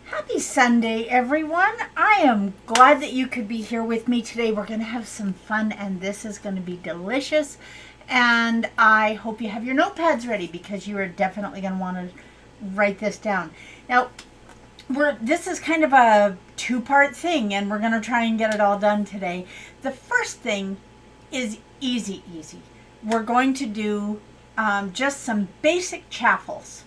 Happy Sunday, everyone. I am glad that you could be here with me today. We're going to have some fun, and this is going to be delicious. And I hope you have your notepads ready because you are definitely going to want to write this down. Now, this is kind of a two-part thing, and we're going to try and get it all done today. The first thing is easy. We're going to do just some basic chaffles.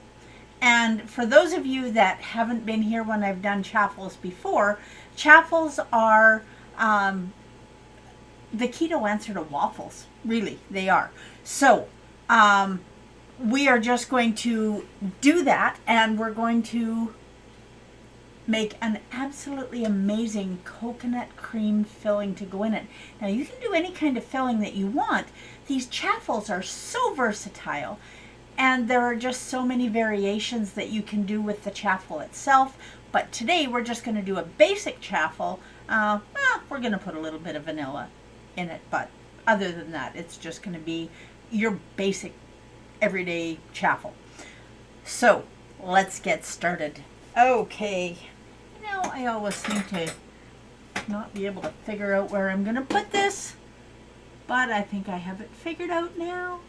And for those of you that haven't been here when I've done chaffles before, chaffles are the keto answer to waffles. Really, they are. So we are just going to do that, and we're going to make an absolutely amazing coconut cream filling to go in it. Now, you can do any kind of filling that you want. These chaffles are so versatile. And there are just so many variations that you can do with the chaffle itself. But today we're just going to do a basic chaffle. We're going to put a little bit of vanilla in it. But other than that, it's just going to be your basic everyday chaffle. So let's get started. Okay. Now I always seem to not be able to figure out where I'm going to put this. But I think I have it figured out now.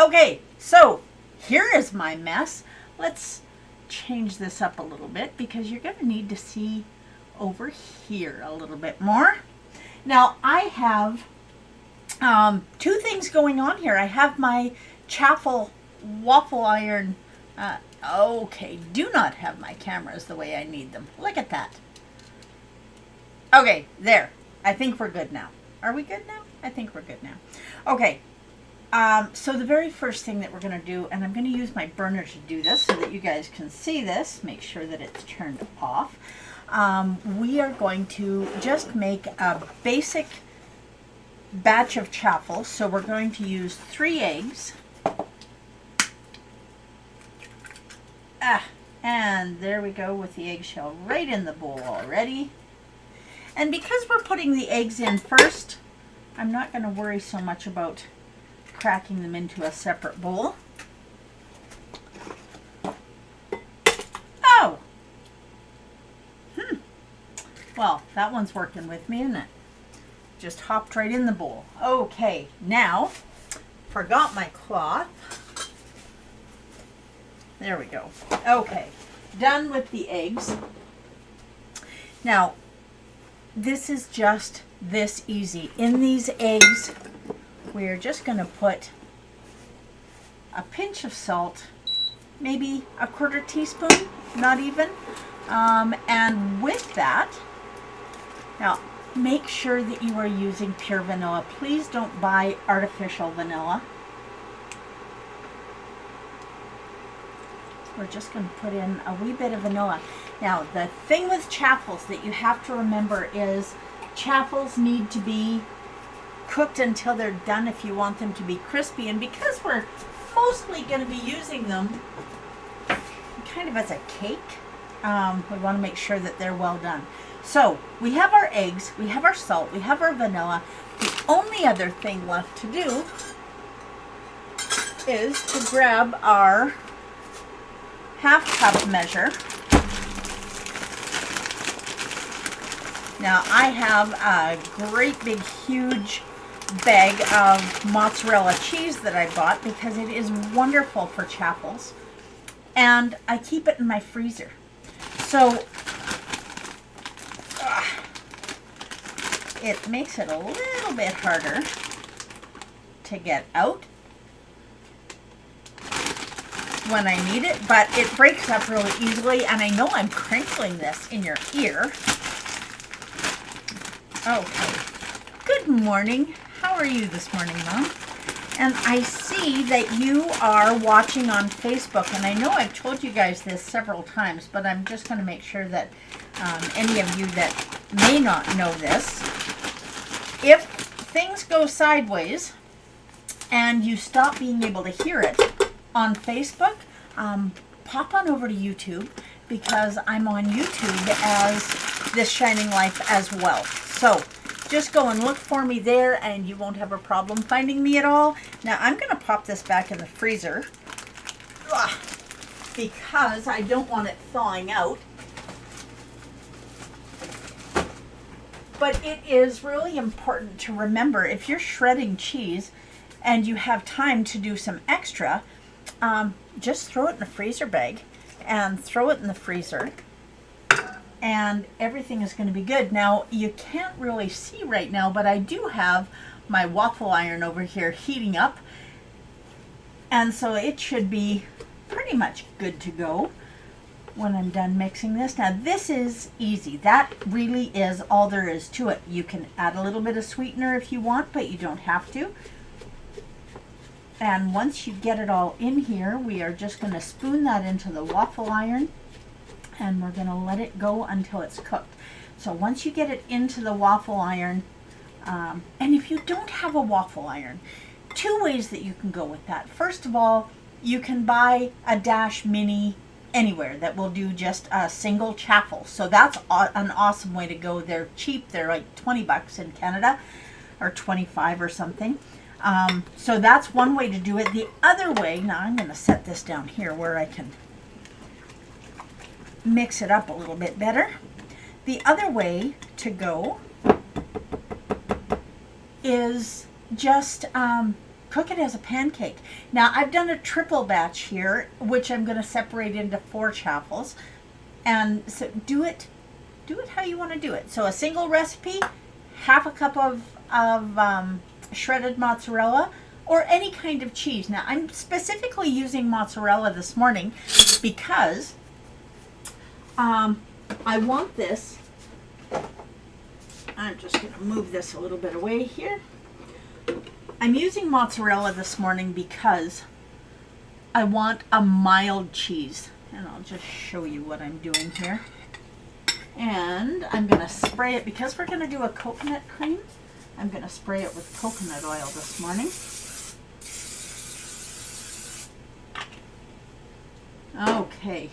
Okay, so here is my mess. Let's change this up a little bit because you're going to need to see over here a little bit more. Now, I have two things going on here. I have my chaffle waffle iron. Okay, do not have my cameras the way I need them. Look at that. Okay, there. I think we're good now. Are we good now? I think we're good now. Okay. So the very first thing that we're going to do, and I'm going to use my burner to do this so that you guys can see this, make sure that it's turned off. We are going to just make a basic batch of chaffles. So we're going to use 3 eggs. And there we go with the eggshell right in the bowl already. And because we're putting the eggs in first, I'm not going to worry so much about cracking them into a separate bowl. Oh! Well, that one's working with me, isn't it? Just hopped right in the bowl. Okay, now, forgot my cloth. There we go. Okay, done with the eggs. Now, this is just this easy. In these eggs, we're just going to put a pinch of salt, maybe a 1/4 teaspoon, not even. And with that, now make sure that you are using pure vanilla. Please don't buy artificial vanilla. We're just going to put in a wee bit of vanilla. Now, the thing with chaffles that you have to remember is chaffles need to be cooked until they're done if you want them to be crispy. And because we're mostly going to be using them kind of as a cake, we want to make sure that they're well done. So we have our eggs, we have our salt, we have our vanilla. The only other thing left to do is to grab our 1/2 cup measure. Now I have a great big huge bag of mozzarella cheese that I bought because it is wonderful for chaffles, and I keep it in my freezer. So it makes it a little bit harder to get out when I need it, but it breaks up really easily, and I know I'm crinkling this in your ear. Okay. Good morning. How are you this morning, Mom? And I see that you are watching on Facebook, and I know I've told you guys this several times, but I'm just going to make sure that any of you that may not know this, if things go sideways and you stop being able to hear it on Facebook, pop on over to YouTube, because I'm on YouTube as This Shining Life as well. So just go and look for me there, and you won't have a problem finding me at all. Now I'm going to pop this back in the freezer. because I don't want it thawing out. But it is really important to remember, if you're shredding cheese and you have time to do some extra, just throw it in a freezer bag and throw it in the freezer, and everything is going to be good. Now, you can't really see right now, but I do have my waffle iron over here heating up, and so it should be pretty much good to go when I'm done mixing this. Now, this is easy. That really is all there is to it. You can add a little bit of sweetener if you want, but you don't have to. And once you get it all in here, we are just going to spoon that into the waffle iron, and we're going to let it go until it's cooked. So once you get it into the waffle iron, and if you don't have a waffle iron, two ways that you can go with that. First of all, you can buy a Dash Mini anywhere that will do just a single Chaffles. So that's an awesome way to go. They're cheap. They're like 20 bucks in Canada, or 25 or something. So that's one way to do it. The other way, now I'm going to set this down here where I can mix it up a little bit better. The other way to go is just cook it as a pancake. Now, I've done a triple batch here, which I'm going to separate into 4 Chaffles. And so do it how you want to do it. So a single recipe, half a cup of shredded mozzarella, or any kind of cheese. Now, I'm specifically using mozzarella this morning because I want this. I'm just going to move this a little bit away here. I'm using mozzarella this morning because I want a mild cheese. And I'll just show you what I'm doing here. And I'm going to spray it, because we're going to do a coconut cream, I'm going to spray it with coconut oil this morning. Okay.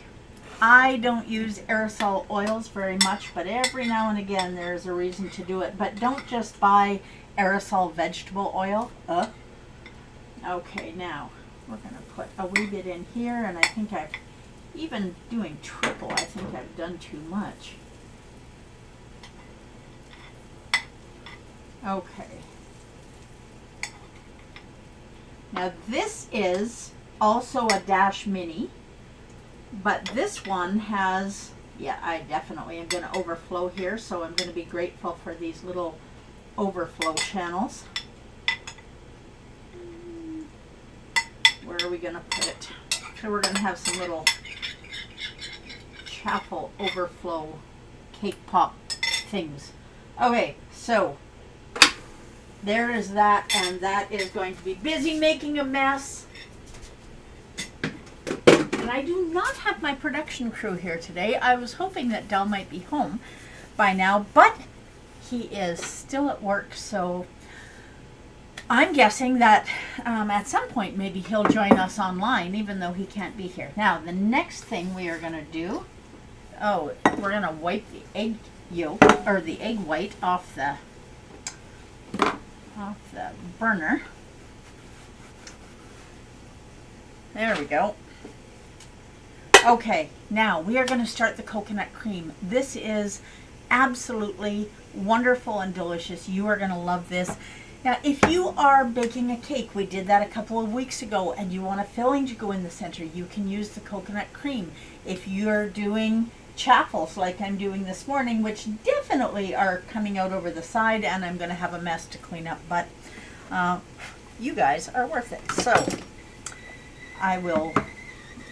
I don't use aerosol oils very much, but every now and again there's a reason to do it. But don't just buy aerosol vegetable oil. Okay, now we're going to put a wee bit in here, and I think I've, even doing triple, I think I've done too much. Okay. Now this is also a Dash Mini, but this one has, yeah, I definitely am going to overflow here, so I'm going to be grateful for these little overflow channels. Where are we going to put it? So we're going to have some little Chaffle overflow cake pop things. Okay, so there is that, and that is going to be busy making a mess. And I do not have my production crew here today. I was hoping that Del might be home by now, but he is still at work, so I'm guessing that at some point maybe he'll join us online, even though he can't be here. Now, the next thing we are going to do, we're going to wipe the egg yolk, or the egg white off the burner. There we go. Okay, now we are going to start the coconut cream. This is absolutely wonderful and delicious. You are going to love this. Now, if you are baking a cake, we did that a couple of weeks ago, and you want a filling to go in the center, you can use the coconut cream. If you're doing Chaffles like I'm doing this morning, which definitely are coming out over the side, and I'm going to have a mess to clean up, but you guys are worth it. So I will,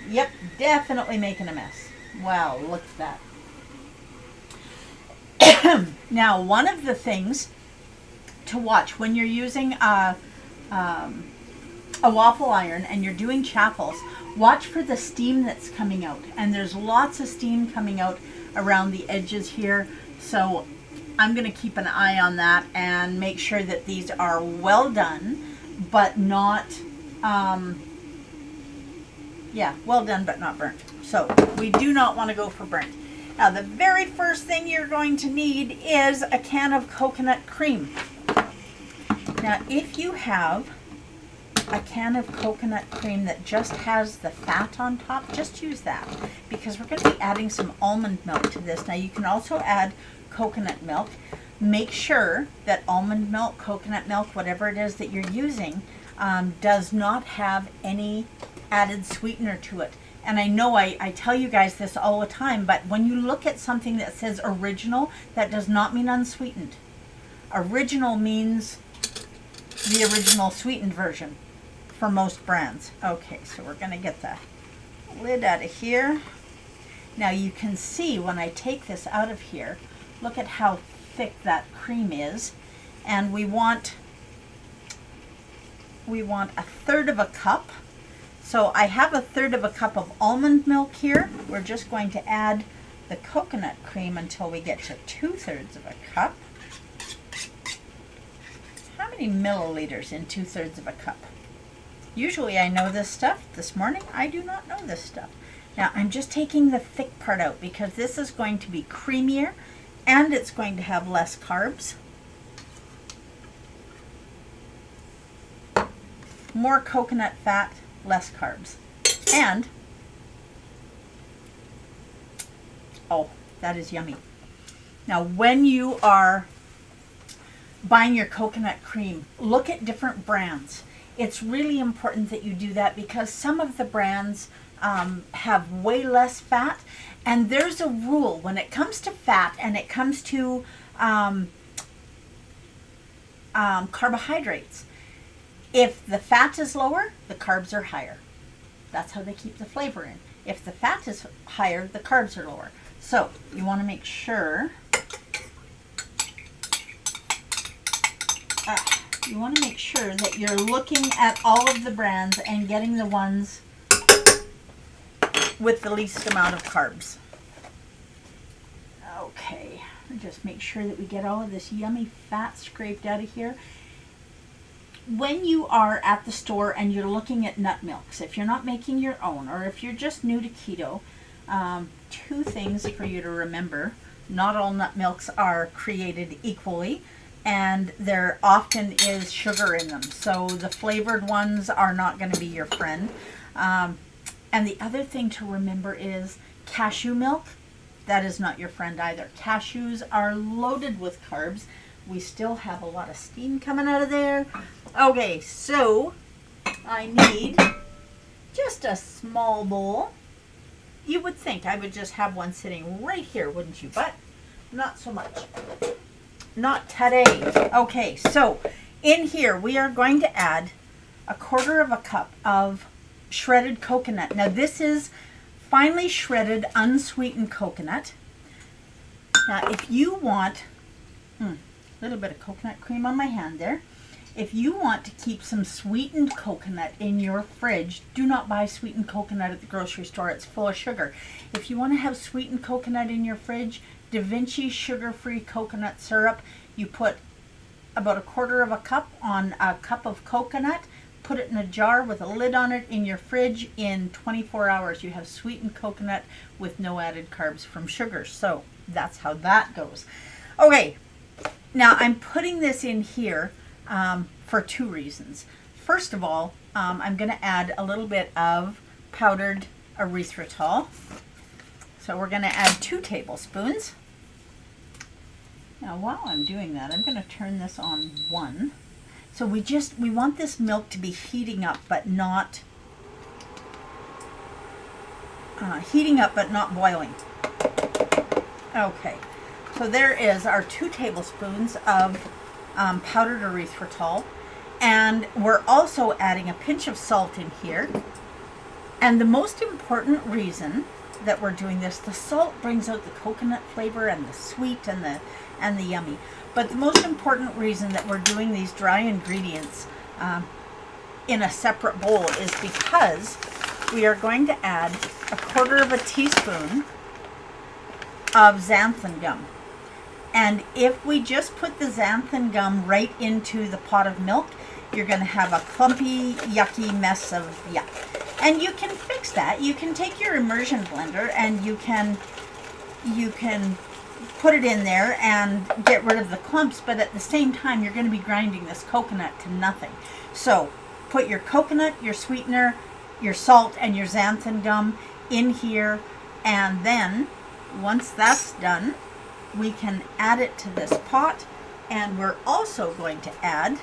yep, definitely making a mess. Wow, look at that. Now, one of the things to watch when you're using a waffle iron and you're doing Chaffles, watch for the steam that's coming out. And there's lots of steam coming out around the edges here. So I'm going to keep an eye on that and make sure that these are well done, but not, well done, but not burnt. So we do not want to go for burnt. Now, the very first thing you're going to need is a can of coconut cream. Now, if you have a can of coconut cream that just has the fat on top, just use that, because we're going to be adding some almond milk to this. Now you can also add coconut milk. Make sure that almond milk, coconut milk, whatever it is that you're using, does not have any added sweetener to it. And I know I tell you guys this all the time, but when you look at something that says original, that does not mean unsweetened. Original means the original sweetened version for most brands. Okay, so we're going to get the lid out of here. Now you can see when I take this out of here, look at how thick that cream is. And we want a third of a cup. So I have a third of a cup of almond milk here. We're just going to add the coconut cream until we get to 2/3 of a cup. How many milliliters in 2/3 of a cup? Usually I know this stuff. This morning I do not know this stuff. Now I'm just taking the thick part out because this is going to be creamier and it's going to have less carbs. More coconut fat, less carbs. And, oh, that is yummy. Now when you are buying your coconut cream, look at different brands. It's really important that you do that because some of the brands have way less fat, and there's a rule when it comes to fat and it comes to carbohydrates. If the fat is lower, the carbs are higher. That's how they keep the flavor in. If the fat is higher, the carbs are lower. So you want to make sure that you're looking at all of the brands and getting the ones with the least amount of carbs. Okay, just make sure that we get all of this yummy fat scraped out of here. When you are at the store and you're looking at nut milks, if you're not making your own or if you're just new to keto, two things for you to remember. Not all nut milks are created equally, and there often is sugar in them. So the flavored ones are not going to be your friend. And the other thing to remember is cashew milk. That is not your friend either. Cashews are loaded with carbs. We still have a lot of steam coming out of there. Okay, so I need just a small bowl. You would think I would just have one sitting right here, wouldn't you? But not so much. Not today. Okay, so in here we are going to add a 1/4 of a cup of shredded coconut. Now this is finely shredded unsweetened coconut. Now if you want a little bit of coconut cream on my hand there. If you want to keep some sweetened coconut in your fridge, do not buy sweetened coconut at the grocery store. It's full of sugar. If you want to have sweetened coconut in your fridge, Da Vinci sugar-free coconut syrup, you put about a 1/4 of a cup on a cup of coconut, put it in a jar with a lid on it in your fridge. In 24 hours, you have sweetened coconut with no added carbs from sugar. So that's how that goes. Okay. Now I'm putting this in here for two reasons. First of all, I'm going to add a little bit of powdered erythritol. So we're going to add 2 tablespoons. Now while I'm doing that, I'm going to turn this on 1. So we want this milk to be heating up but not boiling. Okay. So there is our 2 tablespoons of powdered erythritol, and we're also adding a pinch of salt in here. And the most important reason that we're doing this, the salt brings out the coconut flavor and the sweet and the yummy. But the most important reason that we're doing these dry ingredients in a separate bowl is because we are going to add a 1/4 of a teaspoon of xanthan gum. And if we just put the xanthan gum right into the pot of milk, you're going to have a clumpy, yucky mess of yuck. And you can fix that. You can take your immersion blender and you can put it in there and get rid of the clumps, but at the same time, you're going to be grinding this coconut to nothing. So put your coconut, your sweetener, your salt, and your xanthan gum in here. And then once that's done, we can add it to this pot. And we're also going to add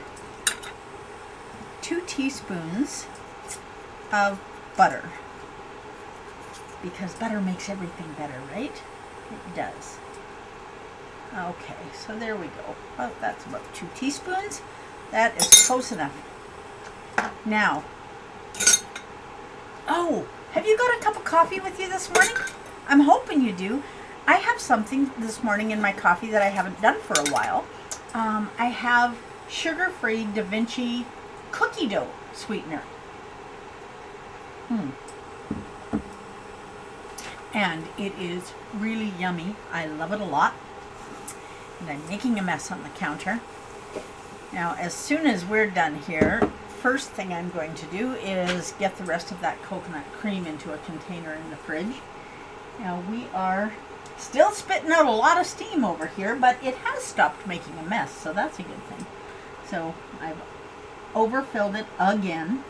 2 teaspoons of butter, because butter makes everything better, right? It does. Okay, so there we go. Oh, that's about 2 teaspoons. That is close enough. Now, oh, have you got a cup of coffee with you this morning? I'm hoping you do. I have something this morning in my coffee that I haven't done for a while. I have sugar-free Da Vinci cookie dough sweetener. And it is really yummy. I love it a lot. And I'm making a mess on the counter. Now, as soon as we're done here, first thing I'm going to do is get the rest of that coconut cream into a container in the fridge. Now, we are still spitting out a lot of steam over here, but it has stopped making a mess, so that's a good thing. So I've overfilled it again.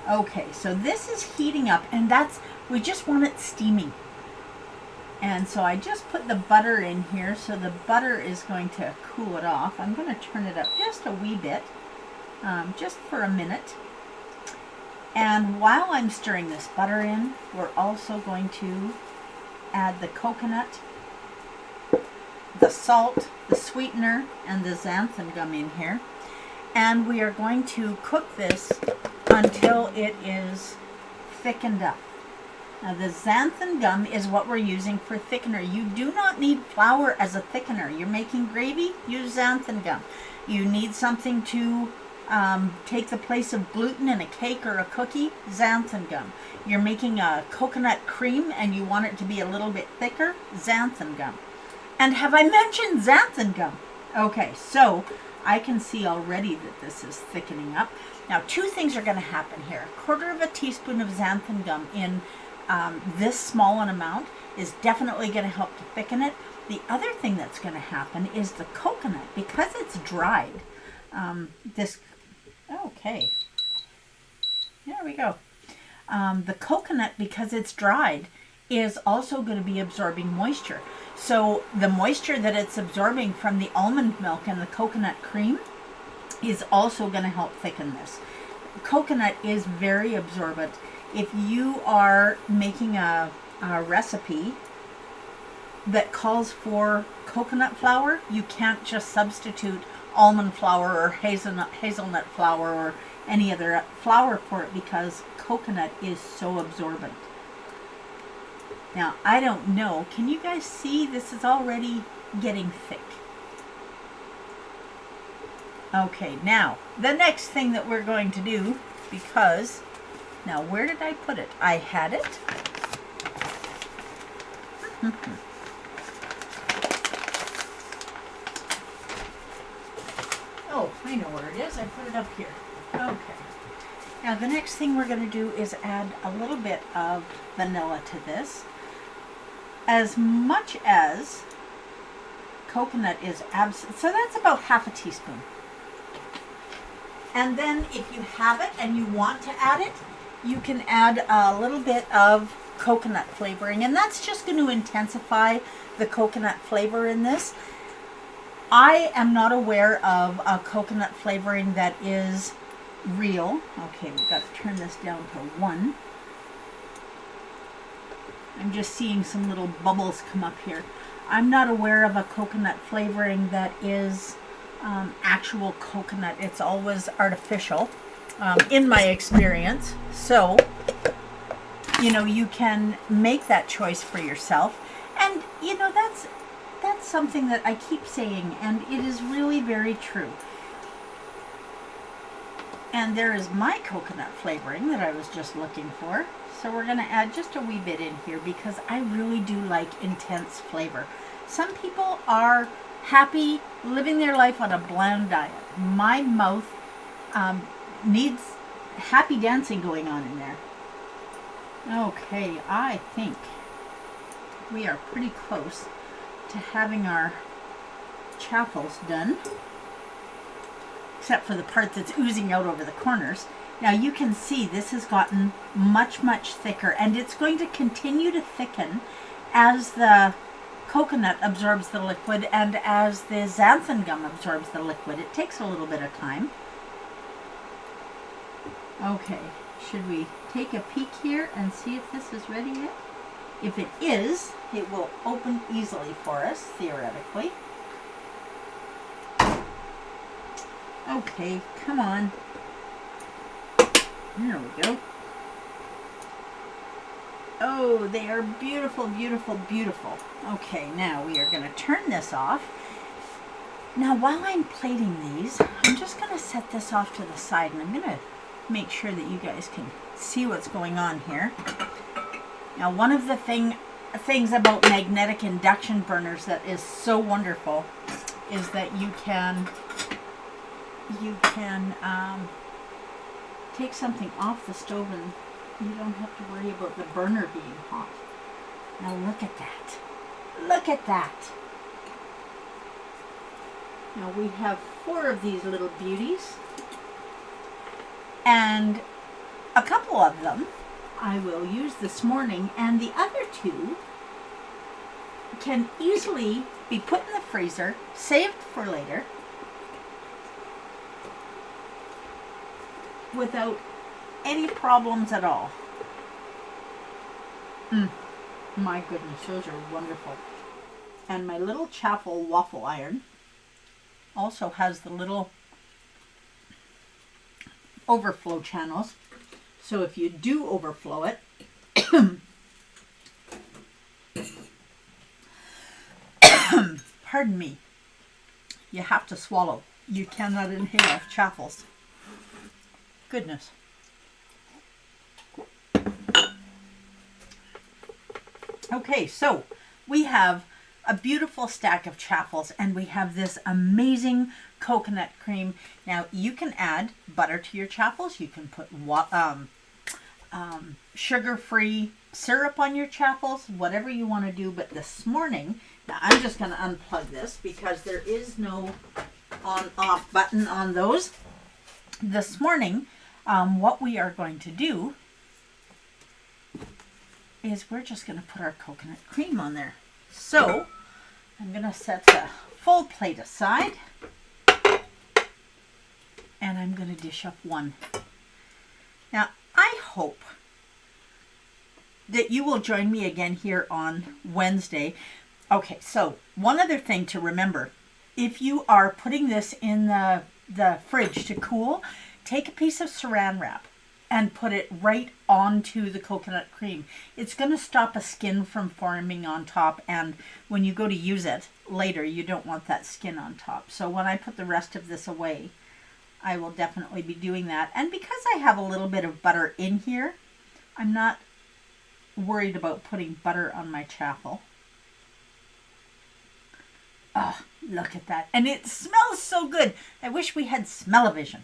Okay, so this is heating up, and we just want it steaming. And so I just put the butter in here, so the butter is going to cool it off. I'm going to turn it up just a wee bit, just for a minute. And while I'm stirring this butter in, we're also going to add the coconut, the salt, the sweetener, and the xanthan gum in here. And we are going to cook this until it is thickened up. Now, the xanthan gum is what we're using for thickener. You do not need flour as a thickener. You're making gravy, use xanthan gum. You need something to take the place of gluten in a cake or a cookie, xanthan gum. You're making a coconut cream and you want it to be a little bit thicker, xanthan gum. And have I mentioned xanthan gum? Okay, so I can see already that this is thickening up. Now, 2 things are going to happen here. 1/4 teaspoon of xanthan gum in this small an amount is definitely going to help to thicken it. The other thing that's going to happen is the coconut, because it's dried. Okay, there we go. The coconut, because it's dried, is also going to be absorbing moisture. So the moisture that it's absorbing from the almond milk and the coconut cream is also going to help thicken this. Coconut is very absorbent. If you are making a recipe that calls for coconut flour, you can't just substitute almond flour or hazelnut flour or any other flour for it, because coconut is so absorbent. Now, I don't know, can you guys see this is already getting thick? Okay, now the next thing that we're going to do, because now where did I put it? I had it. Oh, I know where it is. I put it up here. Okay. Now the next thing we're going to do is add a little bit of vanilla to this. As much as coconut is absent, so that's about 1/2 teaspoon. And then if you have it and you want to add it, you can add a little bit of coconut flavoring, and that's just going to intensify the coconut flavor in this. I am not aware of a coconut flavoring that is real. Okay, we've got to turn this down to 1. I'm just seeing some little bubbles come up here. I'm not aware of a coconut flavoring that is actual coconut. It's always artificial, in my experience. So, you know, you can make that choice for yourself. And, you know, that's something that I keep saying, and it is really very true. And there is my coconut flavoring that I was just looking for. So we're going to add just a wee bit in here, because I really do like intense flavor. Some people are happy living their life on a bland diet. My mouth needs happy dancing going on in there. Okay, I think we are pretty close to having our chaffles done. except for the part that's oozing out over the corners. Now you can see this has gotten much, much thicker, and it's going to continue to thicken as the coconut absorbs the liquid and as the xanthan gum absorbs the liquid. It takes a little bit of time. Okay, should we take a peek here and see if this is ready yet? If it is, it will open easily for us, theoretically. Okay, come on. There we go. Oh, they are beautiful, beautiful, beautiful. Okay, now we are going to turn this off. Now, while I'm plating these, I'm just going to set this off to the side, and I'm going to make sure that you guys can see what's going on here. Now, one of the things about magnetic induction burners that is so wonderful is that you can take something off the stove and you don't have to worry about the burner being hot. Now look at that. Look at that. Now we have 4 of these little beauties. And a couple of them I will use this morning, and the other 2 can easily be put in the freezer, saved for later, without any problems at all. My goodness, those are wonderful. And my little Chaffle waffle iron also has the little overflow channels. So if you do overflow it, pardon me, you have to swallow. You cannot inhale Chaffles. Goodness. Okay, so we have a beautiful stack of Chaffles, and we have this amazing coconut cream. Now you can add butter to your Chaffles. You can put sugar-free syrup on your Chaffles, whatever you want to do. But this morning, now I'm just going to unplug this because there is no on-off button on those. This morning, what we are going to do is we're just going to put our coconut cream on there. So I'm going to set the full plate aside, and I'm going to dish up one. Now I hope that you will join me again here on Wednesday. Okay, so one other thing to remember, if you are putting this in the fridge to cool, take a piece of saran wrap and put it right onto the coconut cream. It's going to stop a skin from forming on top, and when you go to use it later, you don't want that skin on top. So when I put the rest of this away, I will definitely be doing that. And because I have a little bit of butter in here, I'm not worried about putting butter on my Chaffle. Oh, look at that. And it smells so good. I wish we had smell-o-vision,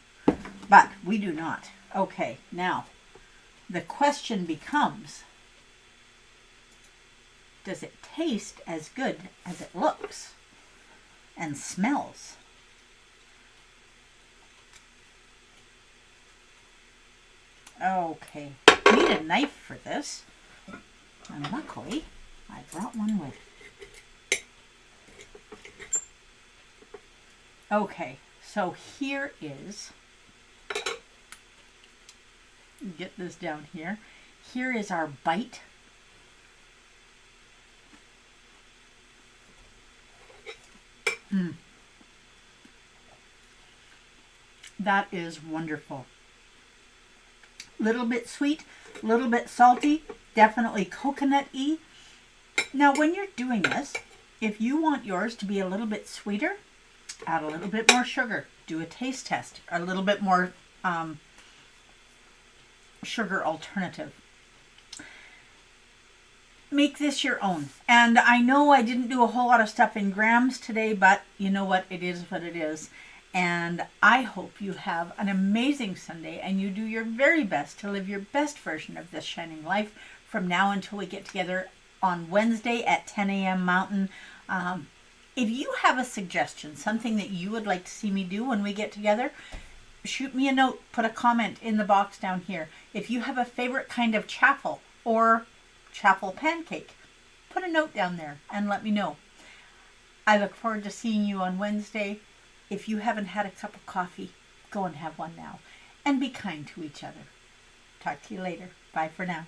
but we do not. Okay, now the question becomes, does it taste as good as it looks and smells? Okay, I need a knife for this, and luckily I brought one with. Okay, so here is, get this down here. Here is our bite. That is wonderful. Little bit sweet, little bit salty, definitely coconut-y. Now when you're doing this, if you want yours to be a little bit sweeter, add a little bit more sugar. Do a taste test. A little bit more sugar alternative. Make this your own. And I know I didn't do a whole lot of stuff in grams today, but you know what? It is what it is. And I hope you have an amazing Sunday and you do your very best to live your best version of this shining life from now until we get together on Wednesday at 10 a.m. Mountain. If you have a suggestion, something that you would like to see me do when we get together, shoot me a note, put a comment in the box down here. If you have a favorite kind of chaffle or chaffle pancake, put a note down there and let me know. I look forward to seeing you on Wednesday. If you haven't had a cup of coffee, go and have one now. And be kind to each other. Talk to you later. Bye for now.